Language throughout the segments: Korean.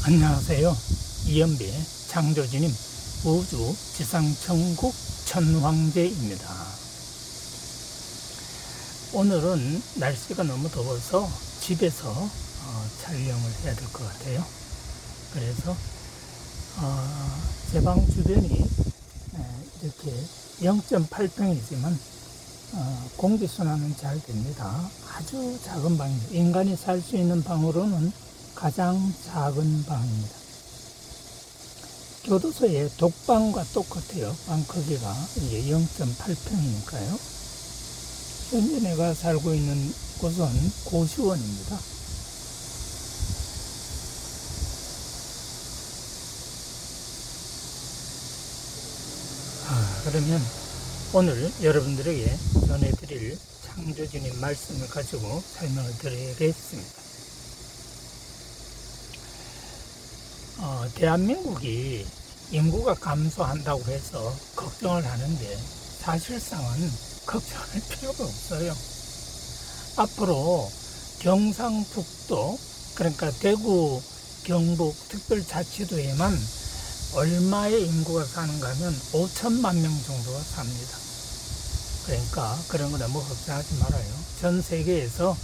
안녕하세요. 이연배 창조주님 우주 지상천국 천황제입니다. 오늘은 날씨가 너무 더워서 집에서 촬영을 해야 될 것 같아요. 그래서 제 방 주변이 이렇게 0.8평이지만 공기순환은 잘 됩니다. 아주 작은 방입니다. 인간이 살 수 있는 방으로는 가장 작은 방입니다. 교도소의 독방과 똑같아요. 방 크기가 이게 0.8평이니까요. 현재 내가 살고 있는 곳은 고시원입니다. 그러면 오늘 여러분들에게 전해드릴 창조주님 말씀을 가지고 설명을 드리겠습니다. 대한민국이 인구가 감소한다고 해서 걱정을 하는데 사실상은 걱정할 필요가 없어요. 앞으로 경상북도, 그러니까 대구, 경북 특별자치도에만 얼마의 인구가 사는가 하면 5천만 명 정도가 삽니다. 그러니까 그런 거 너무 걱정하지 말아요. 전 세계에서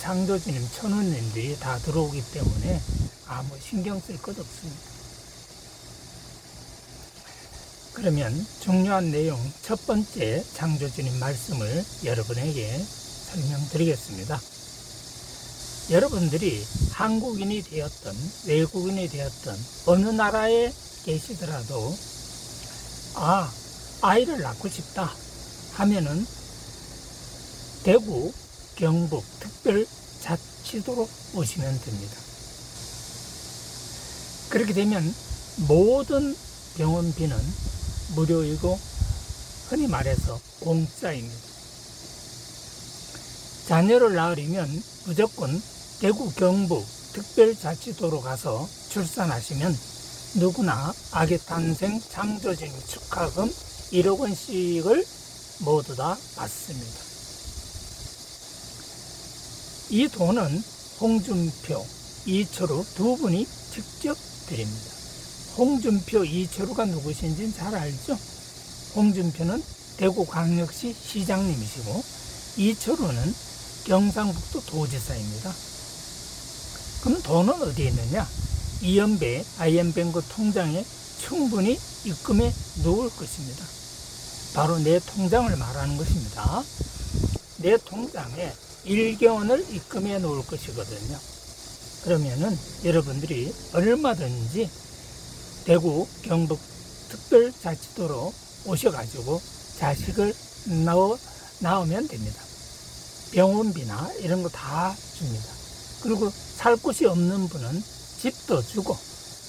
창조주님, 천우님들이 다 들어오기 때문에 아무 신경 쓸 것 없습니다. 그러면 중요한 내용 첫 번째 창조주님 말씀을 여러분에게 설명드리겠습니다. 여러분들이 한국인이 되었던 외국인이 되었던 어느 나라에 계시더라도 아이를 낳고 싶다 하면은 대구, 경북 특별자치도로 오시면 됩니다. 그렇게 되면 모든 병원비는 무료이고 흔히 말해서 공짜입니다. 자녀를 낳으려면 무조건 대구, 경북 특별자치도로 가서 출산하시면 누구나 아기 탄생 창조주님 축하금 1억 원씩을 모두 다 받습니다. 이 돈은 홍준표, 이철우 두 분이 직접 드립니다. 홍준표, 이철우가 누구신지는 잘 알죠? 홍준표는 대구광역시 시장님이시고 이철우는 경상북도 도지사입니다. 그럼 돈은 어디에 있느냐? 이연배 IM뱅크 통장에 충분히 입금해 놓을 것입니다. 바로 내 통장을 말하는 것입니다. 내 통장에 1개원을 입금해 놓을 것이거든요. 그러면은 여러분들이 얼마든지 대구, 경북 특별자치도로 오셔가지고 자식을 낳으면 됩니다. 병원비나 이런 거 다 줍니다. 그리고 살 곳이 없는 분은 집도 주고,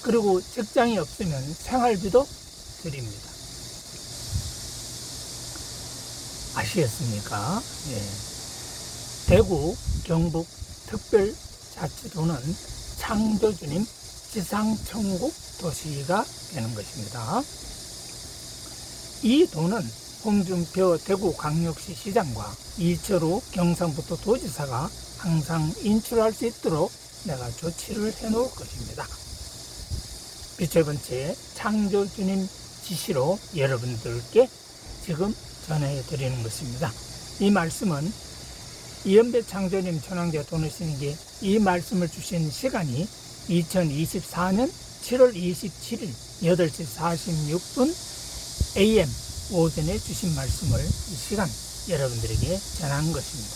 그리고 직장이 없으면 생활비도 드립니다. 아시겠습니까? 예. 대구, 경북 특별자치도는 창조주님 지상천국 도시가 되는 것입니다. 이 돈은 홍준표 대구광역시 시장과 이철우 경상북도 도지사가 항상 인출할 수 있도록 내가 조치를 해 놓을 것입니다. 첫 번째 창조주님 지시로 여러분들께 지금 전해 드리는 것입니다. 이 말씀은 이연배 창조주님 천황제 도우시는 게 이 말씀을 주신 시간이 2024년 7월 27일 8시 46분 AM 오전에 주신 말씀을 이 시간 여러분들에게 전한 것입니다.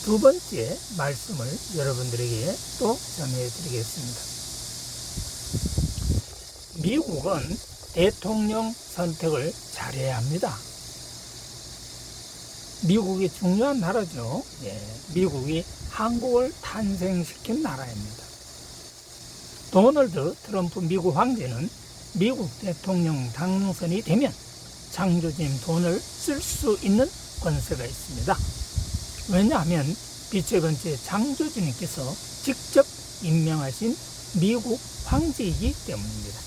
두 번째 말씀을 여러분들에게 또 전해드리겠습니다. 미국은 대통령 선택을 잘해야 합니다. 미국이 중요한 나라죠. 미국이 한국을 탄생시킨 나라입니다. 도널드 트럼프 미국 황제는 미국 대통령 당선이 되면 창조주님 돈을 쓸 수 있는 권세가 있습니다. 왜냐하면 빛의 번째 창조주님께서 직접 임명하신 미국 황제이기 때문입니다.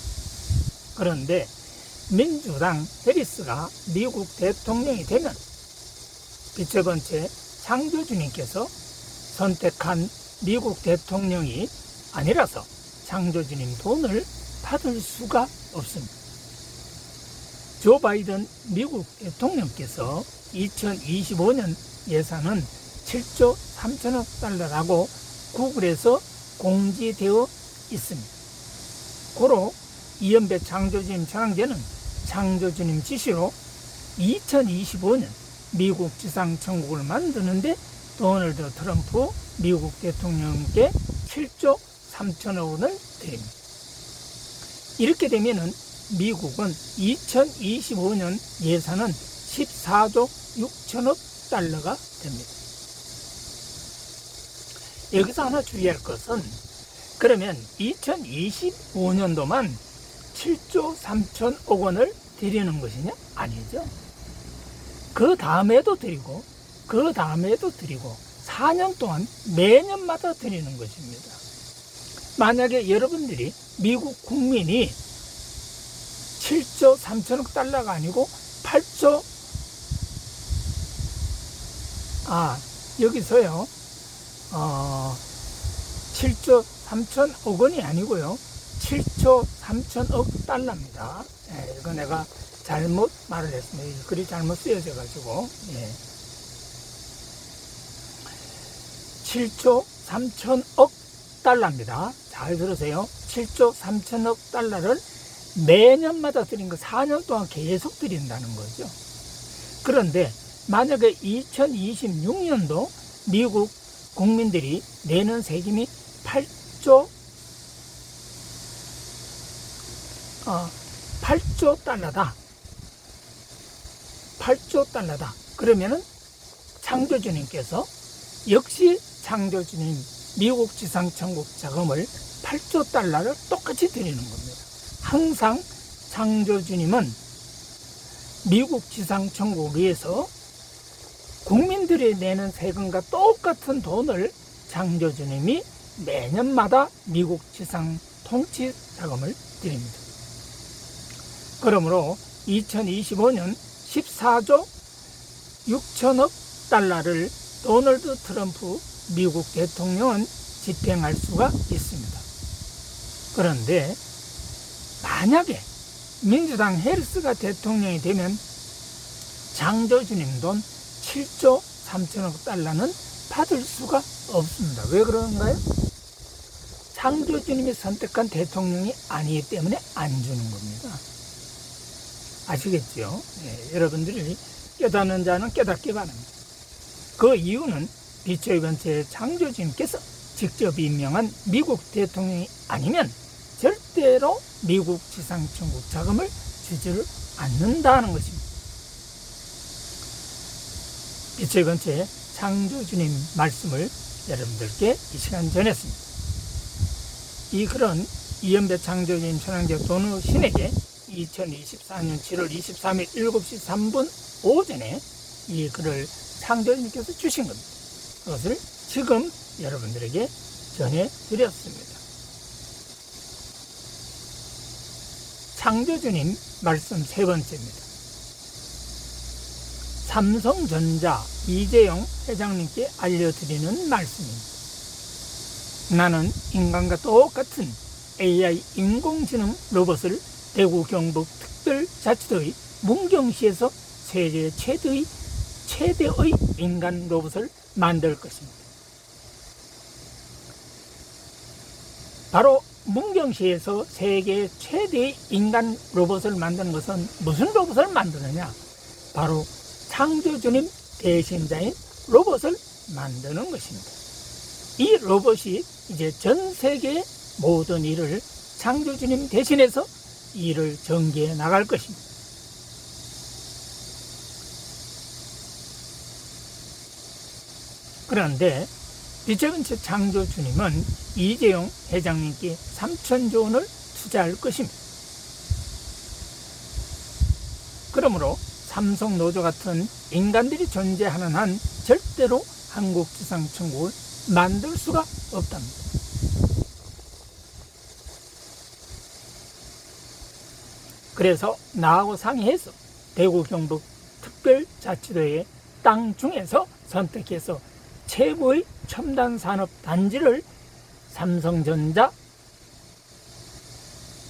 그런데 민주당 해리스가 미국 대통령이 되면 빛의 번째 창조주님께서 선택한 미국 대통령이 아니라서 창조주님 돈을 받을 수가 없습니다. 조 바이든 미국 대통령께서 2025년 예산은 7조 3천억 달러라고 구글에서 공지되어 있습니다. 고로 이연배 창조주님 천왕제는 창조주님 지시로 2025년 미국 지상천국을 만드는데 도널드 트럼프 미국 대통령께 7조 3천억 원을 드립니다. 이렇게 되면은 미국은 2025년 예산은 14조 6천억 달러가 됩니다. 여기서 하나 주의할 것은, 그러면 2025년도만 7조 3천억 원을 드리는 것이냐? 아니죠. 그 다음에도 드리고, 그 다음에도 드리고, 4년 동안 매년마다 드리는 것입니다. 만약에 여러분들이 미국 국민이 7조 3천억 달러가 아니고 8조, 여기서요, 7조 3천억 원이 아니고요, 7조 3천억 달러입니다. 이거 내가 잘못 말을 했습니다. 글이 잘못 쓰여져 가지고, 7조 3천억 달러입니다. 잘 들으세요. 7조 3천억 달러를 매년마다 드린 거 4년 동안 계속 드린다는 거죠. 그런데 만약에 2026년도 미국 국민들이 내는 세금이 8조 달러다. 8조 달러다. 그러면은 창조주님께서 역시 창조주님 미국 지상천국 자금을 8조 달러를 똑같이 드리는 겁니다. 항상 창조주님은 미국 지상천국을 위해서 국민들이 내는 세금과 똑같은 돈을 창조주님이 매년마다 미국 지상 통치 자금을 드립니다. 그러므로 2025년 14조 6천억 달러를 도널드 트럼프 미국 대통령은 집행할 수가 있습니다. 그런데 만약에 민주당 해리스가 대통령이 되면 창조주님 돈 7조 3천억 달러는 받을 수가 없습니다. 왜 그런가요? 창조주님이 선택한 대통령이 아니기 때문에 안 주는 겁니다. 아시겠죠? 여러분들이 깨닫는 자는 깨닫기 바랍니다. 그 이유는 빛의 번째 창조주님께서 직접 임명한 미국 대통령이 아니면 절대로 미국 지상천국 자금을 주지를 않는다는 것입니다. 빛의 번째 창조주님 말씀을 여러분들께 이 시간 전했습니다. 이 글은 이연배 창조주님 천왕제 도노 신에게 2024년 7월 23일 7시 3분 오전에 이 글을 창조주님께서 주신 겁니다. 그것을 지금 여러분들에게 전해드렸습니다. 창조주님 말씀 세 번째입니다. 삼성전자 이재용 회장님께 알려드리는 말씀입니다. 나는 인간과 똑같은 AI 인공지능 로봇을 대구 경북 특별자치도의 문경시에서 세계 최대의 인간 로봇을 만들 것입니다. 바로 문경시에서 세계 최대의 인간 로봇을 만드는 것은 무슨 로봇을 만드느냐? 바로 창조주님 대신자인 로봇을 만드는 것입니다. 이 로봇이 이제 전 세계의 모든 일을 창조주님 대신해서 일을 전개해 나갈 것입니다. 그런데 빛의 번째 창조주님은 이재용 회장님께 3천조 원을 투자할 것입니다. 그러므로 삼성노조 같은 인간들이 존재하는 한 절대로 한국 지상천국을 만들 수가 없답니다. 그래서 나하고 상의해서 대구 경북 특별자치도의 땅 중에서 선택해서 최고의 첨단 산업 단지를 삼성전자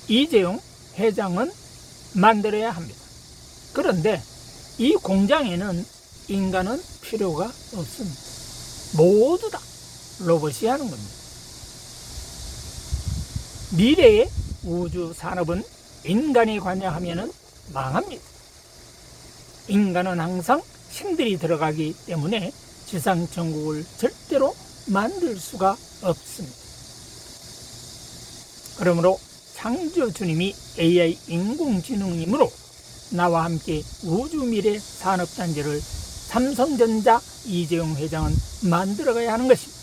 이재용 회장은 만들어야 합니다. 그런데 이 공장에는 인간은 필요가 없습니다. 모두 다 로봇이 하는 겁니다. 미래의 우주 산업은 인간이 관여하면 망합니다. 인간은 항상 신들이 들어가기 때문에 지상천국을 절대로 만들 수가 없습니다. 그러므로 창조주님이 AI 인공지능이므로 나와 함께 우주미래 산업단지를 삼성전자 이재용 회장은 만들어가야 하는 것입니다.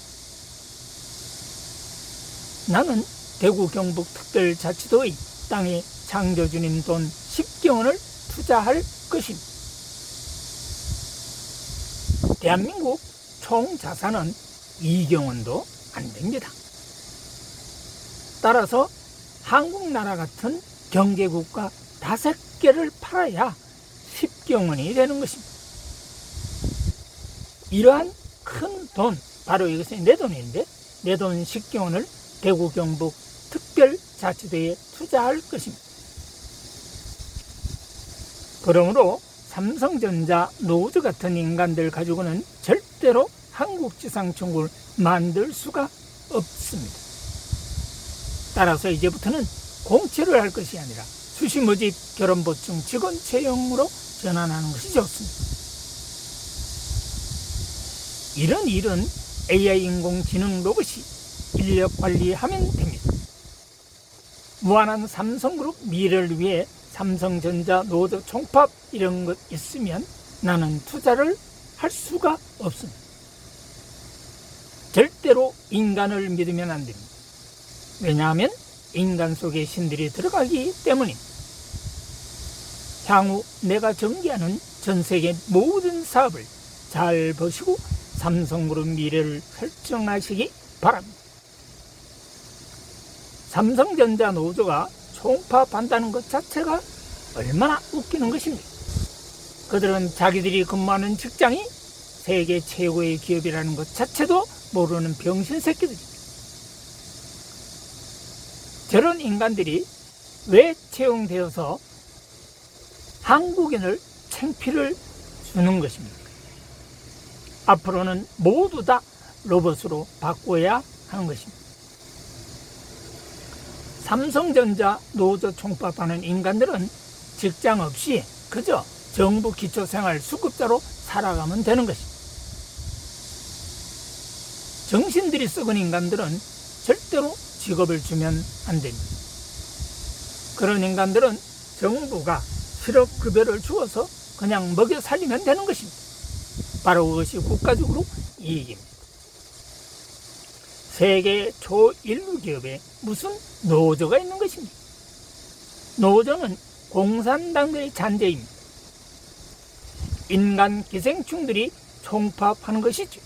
나는 대구 경북 특별자치도의 땅에 창조주님 돈 10조 원을 투자할 것입니다. 대한민국 총 자산은 2조 원도 안 됩니다. 따라서 한국 나라 같은 경제국가 5개를 팔아야 10조 원이 되는 것입니다. 이러한 큰 돈, 바로 이것이 내 돈인데 내 돈 10조 원을 대구 경북 특별자치도에 투자할 것입니다. 그러므로 삼성전자 노조 같은 인간들 가지고는 절대로 한국 지상천국을 만들 수가 없습니다. 따라서 이제부터는 공채를 할 것이 아니라 수시 모집 결혼 보충 직원 채용으로 전환하는 것이 좋습니다. 이런 일은 AI 인공지능 로봇이 인력 관리하면 됩니다. 무한한 삼성그룹 미래를 위해 삼성전자 노조 총합 이런 것 있으면 나는 투자를 할 수가 없습니다. 절대로 인간을 믿으면 안 됩니다. 왜냐하면 인간 속에 신들이 들어가기 때문입니다. 향후 내가 전개하는 전 세계 모든 사업을 잘 보시고 삼성그룹 미래를 설정하시기 바랍니다. 삼성전자 노조가 총파업한다는 것 자체가 얼마나 웃기는 것입니까? 그들은 자기들이 근무하는 직장이 세계 최고의 기업이라는 것 자체도 모르는 병신 새끼들입니다. 저런 인간들이 왜 채용되어서 한국인을 창피를 주는 것입니까? 앞으로는 모두 다 로봇으로 바꿔야 하는 것입니다. 삼성전자 노조 총파업하는 인간들은 직장 없이 그저 정부 기초생활 수급자로 살아가면 되는 것입니다. 정신들이 썩은 인간들은 절대로 직업을 주면 안 됩니다. 그런 인간들은 정부가 실업급여를 주어서 그냥 먹여 살리면 되는 것입니다. 바로 그것이 국가적으로 이익입니다. 세계 초일류 기업에 무슨 노조가 있는 것입니까? 노조는 공산당의 잔재입니다. 인간 기생충들이 총파업하는 것이죠.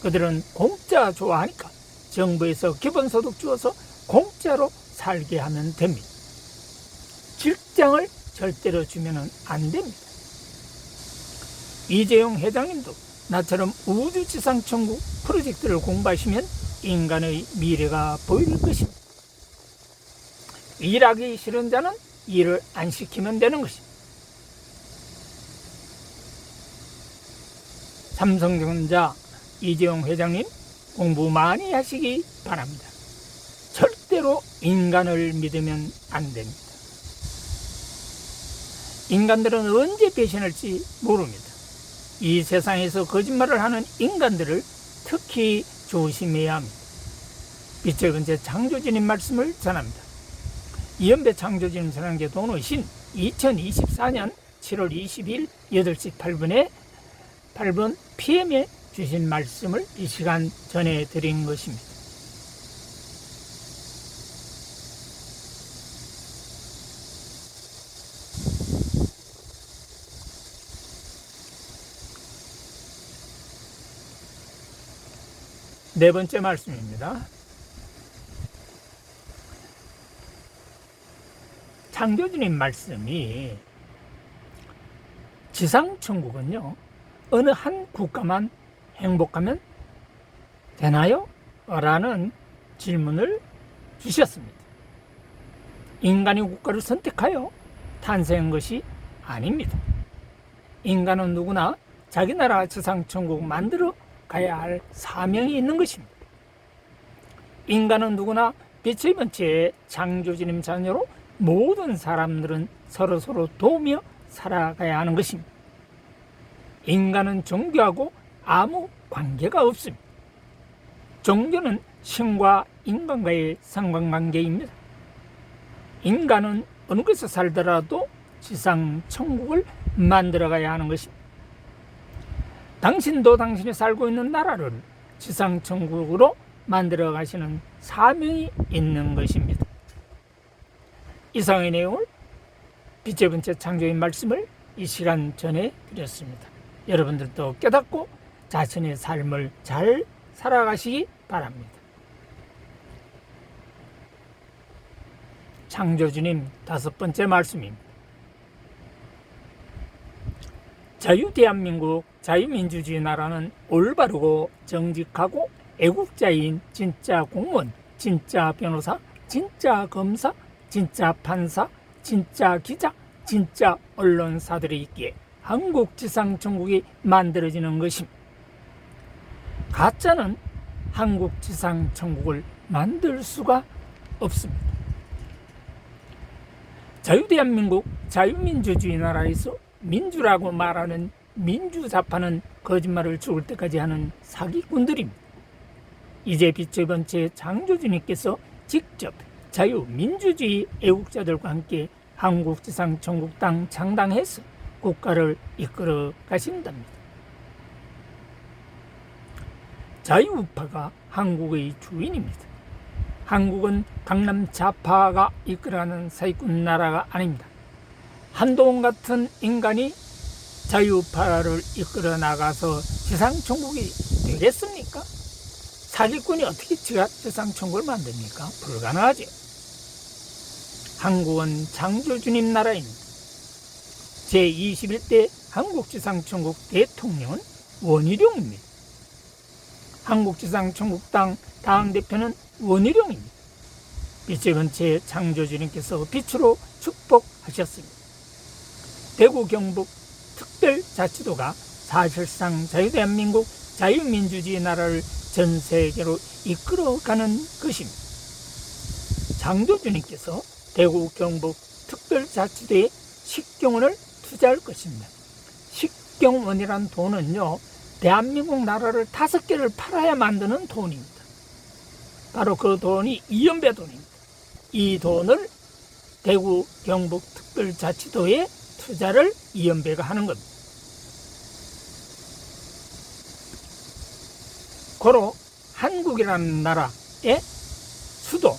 그들은 공짜 좋아하니까 정부에서 기본소득 주어서 공짜로 살게 하면 됩니다. 직장을 절대로 주면 안 됩니다. 이재용 회장님도 나처럼 우주지상천국 프로젝트를 공부하시면 인간의 미래가 보일 것입니다. 일하기 싫은 자는 일을 안 시키면 되는 것입니다. 삼성전자 이재용 회장님 공부 많이 하시기 바랍니다. 절대로 인간을 믿으면 안 됩니다. 인간들은 언제 배신할지 모릅니다. 이 세상에서 거짓말을 하는 인간들을 특히 조심해야 합니다. 빛의 근제 창조주님 말씀을 전합니다. 이연배 창조주님 전환계 도노신 2024년 7월 20일 8시 8분 PM에 주신 말씀을 이 시간 전해드린 것입니다. 네 번째 말씀입니다. 창조주님 말씀이 지상천국은요 어느 한 국가만 행복하면 되나요? 라는 질문을 주셨습니다. 인간이 국가를 선택하여 탄생한 것이 아닙니다. 인간은 누구나 자기 나라 지상천국 만들어 가야 할 사명이 있는 것입니다. 인간은 누구나 빛의 번체의 창조주님 자녀로 모든 사람들은 서로 도우며 살아가야 하는 것입니다. 인간은 종교하고 아무 관계가 없습니다. 종교는 신과 인간과의 상관관계입니다. 인간은 어느 곳에 살더라도 지상 천국을 만들어가야 하는 것입니다. 당신도 당신이 살고 있는 나라를 지상 천국으로 만들어 가시는 사명이 있는 것입니다. 이상의 내용을 빛의 번째 창조의 말씀을 이 시간 전해 드렸습니다. 여러분들도 깨닫고 자신의 삶을 잘 살아가시기 바랍니다. 창조주님 5번째 말씀입니다. 자유대한민국 자유민주주의 나라는 올바르고 정직하고 애국자인 진짜 공무원, 진짜 변호사, 진짜 검사, 진짜 판사, 진짜 기자, 진짜 언론사들이 있기에 한국 지상천국이 만들어지는 것입니다. 가짜는 한국 지상천국을 만들 수가 없습니다. 자유대한민국 자유민주주의 나라에서 민주라고 말하는 민주좌파는 거짓말을 죽을 때까지 하는 사기꾼들입니다. 이제 빛의 번째 창조주님께서 직접 자유민주주의 애국자들과 함께 한국 지상천국 땅 창당해서 국가를 이끌어 가신답니다. 자유우파가 한국의 주인입니다. 한국은 강남 좌파가 이끌어가는 사기꾼 나라가 아닙니다. 한동훈 같은 인간이 자유우파를 이끌어 나가서 지상천국이 되겠습니까? 사기꾼이 어떻게 지상천국을 만듭니까? 불가능하죠. 한국은 창조주님 나라입니다. 제21대 한국지상천국 대통령은 원희룡입니다. 한국지상천국당 당대표는 원희룡입니다. 빛의 번째 창조주님께서 빛으로 축복하셨습니다. 대구 경북 특별자치도가 사실상 자유대한민국 자유민주주의 나라를 전 세계로 이끌어가는 것입니다. 창조주님께서 대구 경북 특별자치도에 식경원을 투자할 것입니다. 식경원이란 돈은요, 대한민국 나라를 5개를 팔아야 만드는 돈입니다. 바로 그 돈이 이연배 돈입니다. 이 돈을 대구 경북 특별자치도에 투자를 이연배가 하는 겁니다. 고로 한국이라는 나라의 수도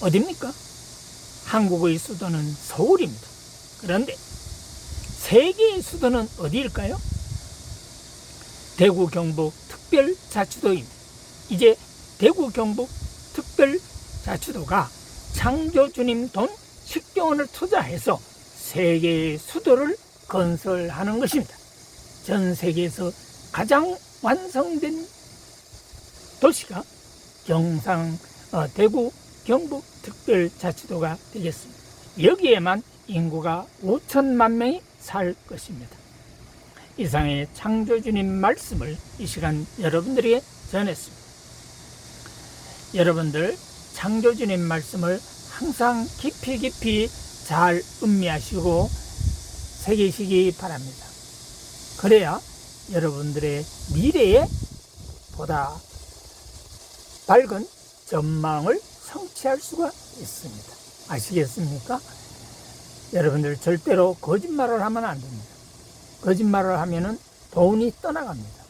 어디입니까? 한국의 수도는 서울입니다. 그런데 세계의 수도는 어디일까요? 대구 경북 특별자치도입니다. 이제 대구 경북 특별자치도가 창조주님 돈 10경원을 투자해서 세계의 수도를 건설하는 것입니다. 전 세계에서 가장 완성된 도시가 대구 경북 특별자치도가 되겠습니다. 여기에만 인구가 5천만 명이 살 것입니다. 이상의 창조주님 말씀을 이 시간 여러분들에게 전했습니다. 여러분들 창조주님 말씀을 항상 깊이 잘 음미하시고 새기시기 바랍니다. 그래야 여러분들의 미래에 보다 밝은 전망을 성취할 수가 있습니다. 아시겠습니까? 여러분들 절대로 거짓말을 하면 안 됩니다. 거짓말을 하면은 돈이 떠나갑니다.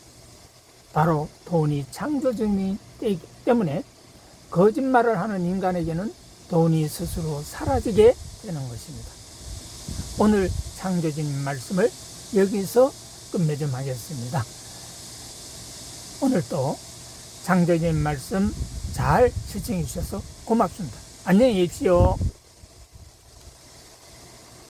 바로 돈이 창조주님이 되기 때문에 거짓말을 하는 인간에게는 돈이 스스로 사라지게 되는 것입니다. 오늘 창조주님 말씀을 여기서 끝맺 좀 하겠습니다. 오늘도 창조주님 말씀 잘 시청해 주셔서 고맙습니다. 안녕히 계십시오.